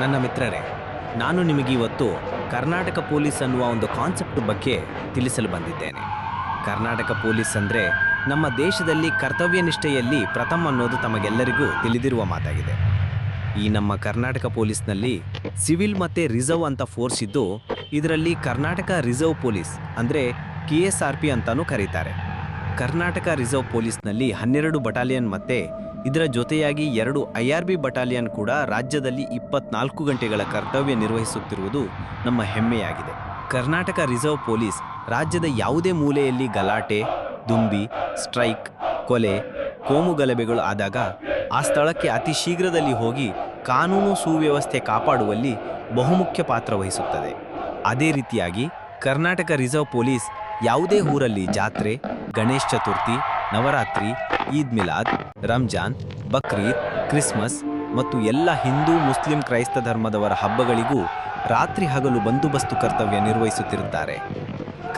ನನ್ನ ಮಿತ್ರರೇ, ನಾನು ನಿಮಗಿವತ್ತು ಕರ್ನಾಟಕ ಪೊಲೀಸ್ ಅನ್ನುವ ಒಂದು ಕಾನ್ಸೆಪ್ಟ್ ಬಗ್ಗೆ ತಿಳಿಸಲು ಬಂದಿದ್ದೇನೆ. ಕರ್ನಾಟಕ ಪೊಲೀಸ್ ಅಂದರೆ ನಮ್ಮ ದೇಶದಲ್ಲಿ ಕರ್ತವ್ಯ ನಿಷ್ಠೆಯಲ್ಲಿ ಪ್ರಥಮ ಅನ್ನೋದು ತಮಗೆಲ್ಲರಿಗೂ ತಿಳಿದಿರುವ ಮಾತಾಗಿದೆ. ಈ ನಮ್ಮ ಕರ್ನಾಟಕ ಪೊಲೀಸ್ನಲ್ಲಿ ಸಿವಿಲ್ ಮತ್ತು ರಿಸರ್ವ್ ಅಂತ ಫೋರ್ಸ್ ಇದ್ದು, ಇದರಲ್ಲಿ ಕರ್ನಾಟಕ ರಿಸರ್ವ್ ಪೊಲೀಸ್ ಅಂದರೆ KSRP ಅಂತಾನೂ ಕರೀತಾರೆ. ಕರ್ನಾಟಕ ರಿಸರ್ವ್ ಪೊಲೀಸ್ನಲ್ಲಿ 12 ಬಟಾಲಿಯನ್ ಮತ್ತು ಇದರ ಜೊತೆಯಾಗಿ 2 IRB ಬಟಾಲಿಯನ್ ಕೂಡ ರಾಜ್ಯದಲ್ಲಿ 24 ಗಂಟೆಗಳ ಕರ್ತವ್ಯ ನಿರ್ವಹಿಸುತ್ತಿರುವುದು ನಮ್ಮ ಹೆಮ್ಮೆಯಾಗಿದೆ. ಕರ್ನಾಟಕ ರಿಸರ್ವ್ ಪೊಲೀಸ್ ರಾಜ್ಯದ ಯಾವುದೇ ಮೂಲೆಯಲ್ಲಿ ಗಲಾಟೆ, ದುಂಬಿ, ಸ್ಟ್ರೈಕ್, ಕೊಲೆ, ಕೋಮು ಗಲಭೆಗಳು ಆದಾಗ ಆ ಸ್ಥಳಕ್ಕೆ ಅತಿ ಶೀಘ್ರದಲ್ಲಿ ಹೋಗಿ ಕಾನೂನು ಸುವ್ಯವಸ್ಥೆ ಕಾಪಾಡುವಲ್ಲಿ ಬಹುಮುಖ್ಯ ಪಾತ್ರ ವಹಿಸುತ್ತದೆ. ಅದೇ ರೀತಿಯಾಗಿ ಕರ್ನಾಟಕ ರಿಸರ್ವ್ ಪೊಲೀಸ್ ಯಾವುದೇ ಊರಲ್ಲಿ ಜಾತ್ರೆ, ಗಣೇಶ ಚತುರ್ಥಿ, ನವರಾತ್ರಿ, ಈದ್ ಮಿಲಾದ್, ರಂಜಾನ್, ಬಕ್ರೀದ್, ಕ್ರಿಸ್ಮಸ್ ಮತ್ತು ಎಲ್ಲ ಹಿಂದೂ, ಮುಸ್ಲಿಂ, ಕ್ರೈಸ್ತ ಧರ್ಮದವರ ಹಬ್ಬಗಳಿಗೂ ರಾತ್ರಿ ಹಗಲು ಬಂದೋಬಸ್ತು ಕರ್ತವ್ಯ ನಿರ್ವಹಿಸುತ್ತಿರುತ್ತಾರೆ.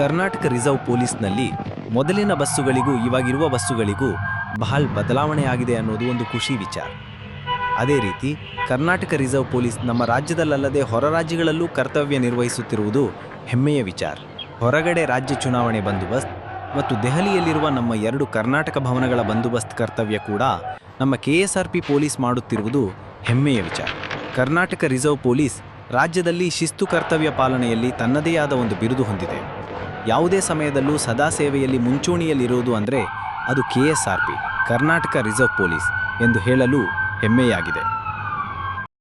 ಕರ್ನಾಟಕ ರಿಸರ್ವ್ ಪೊಲೀಸ್ನಲ್ಲಿ ಮೊದಲಿನ ಬಸ್ಸುಗಳಿಗೂ ಇವಾಗಿರುವ ಬಸ್ಸುಗಳಿಗೂ ಬಹಳ ಬದಲಾವಣೆಯಾಗಿದೆ ಅನ್ನೋದು ಒಂದು ಖುಷಿ ವಿಚಾರ. ಅದೇ ರೀತಿ ಕರ್ನಾಟಕ ರಿಸರ್ವ್ ಪೊಲೀಸ್ ನಮ್ಮ ರಾಜ್ಯದಲ್ಲದೆ ಹೊರ ರಾಜ್ಯಗಳಲ್ಲೂ ಕರ್ತವ್ಯ ನಿರ್ವಹಿಸುತ್ತಿರುವುದು ಹೆಮ್ಮೆಯ ವಿಚಾರ. ಹೊರಗಡೆ ರಾಜ್ಯ ಚುನಾವಣೆ ಬಂದೋಬಸ್ತ್ ಮತ್ತು ದೆಹಲಿಯಲ್ಲಿರುವ ನಮ್ಮ 2 ಕರ್ನಾಟಕ ಭವನಗಳ ಬಂದೋಬಸ್ತ್ ಕರ್ತವ್ಯ ಕೂಡ ನಮ್ಮ KSRP ಪೊಲೀಸ್ ಮಾಡುತ್ತಿರುವುದು ಹೆಮ್ಮೆಯ ವಿಚಾರ. ಕರ್ನಾಟಕ ರಿಸರ್ವ್ ಪೊಲೀಸ್ ರಾಜ್ಯದಲ್ಲಿ ಶಿಸ್ತು ಕರ್ತವ್ಯ ಪಾಲನೆಯಲ್ಲಿ ತನ್ನದೇ ಆದ ಒಂದು ಬಿರುದು ಹೊಂದಿದೆ. ಯಾವುದೇ ಸಮಯದಲ್ಲೂ ಸದಾ ಸೇವೆಯಲ್ಲಿ ಮುಂಚೂಣಿಯಲ್ಲಿರುವುದು ಅಂದರೆ ಅದು KSRP, ಕರ್ನಾಟಕ ರಿಸರ್ವ್ ಪೊಲೀಸ್ ಎಂದು ಹೇಳಲು ಹೆಮ್ಮೆಯಾಗಿದೆ.